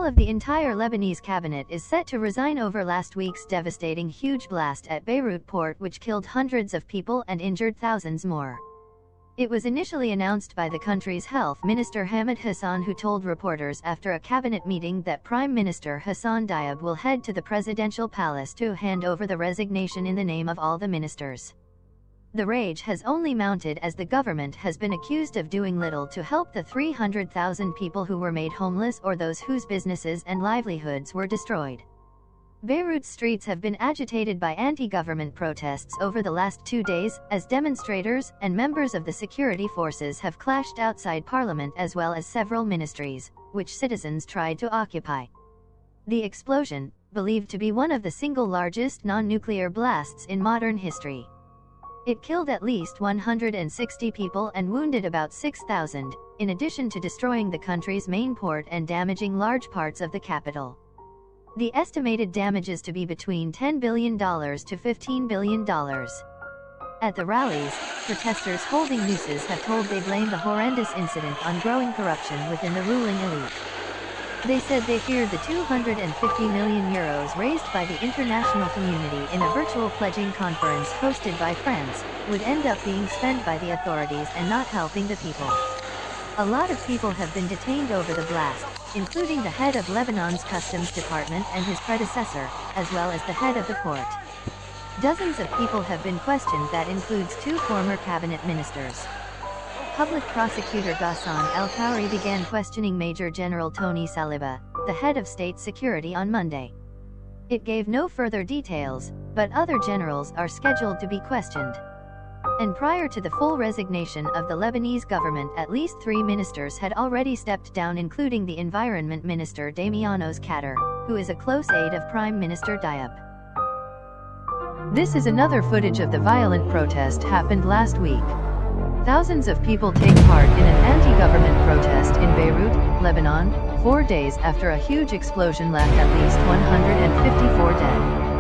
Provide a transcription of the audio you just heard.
of the entire Lebanese cabinet is set to resign over last week's devastating huge blast at Beirut Port, which killed hundreds of people and injured thousands more. It was initially announced by the country's health minister Hamid Hassan, who told reporters after a cabinet meeting that Prime Minister Hassan Diab will head to the presidential palace to hand over the resignation in the name of all the ministers. The rage has only mounted as the government has been accused of doing little to help the 300,000 people who were made homeless or those whose businesses and livelihoods were destroyed. Beirut's streets have been agitated by anti-government protests over the last 2 days, as demonstrators and members of the security forces have clashed outside parliament as well as several ministries, which citizens tried to occupy. The explosion, believed to be one of the single largest non-nuclear blasts in modern history. It killed at least 160 people and wounded about 6,000, in addition to destroying the country's main port and damaging large parts of the capital. The estimated damages to be between $10 billion to $15 billion. At the rallies, protesters holding nooses have told they blame the horrendous incident on growing corruption within the ruling elite. They said they feared the €250 million raised by the international community in a virtual pledging conference hosted by France would end up being spent by the authorities and not helping the people. A lot of people have been detained over the blast, including the head of Lebanon's Customs Department and his predecessor, as well as the head of the port. Dozens of people have been questioned, that includes 2 former cabinet ministers. Public prosecutor Ghassan El-Khoury began questioning Major General Tony Saliba, the head of state security, on Monday. It gave no further details, but other generals are scheduled to be questioned. And prior to the full resignation of the Lebanese government, at least 3 ministers had already stepped down, including the Environment Minister Damianos Kader, who is a close aide of Prime Minister Diab. This is another footage of the violent protest happened last week. Thousands of people take part in an anti-government protest in Beirut, Lebanon, 4 days after a huge explosion left at least 154 dead.